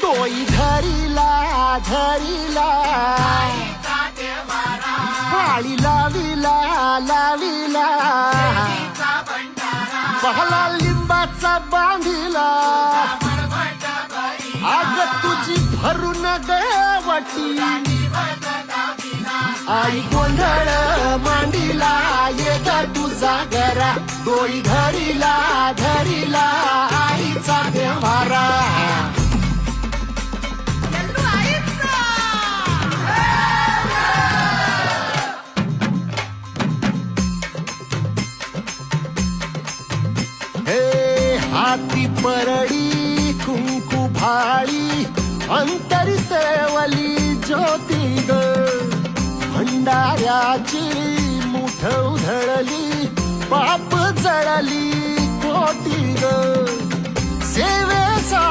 तोई धरीला धरीला पाळी लाविला लाविला पहला लिंबाचा बांधिला आग तुझी भरून गवटी आई गोंधळ मांडीला ये ग तुझा घरा डोई धरीला धरीला आईचा देवारा हाती परडी कुंकू भाळी अंतरी तेवली ज्योती ग भंडाऱ्याची मुठ उधळली पाप जळली कोटी ग सेवेचा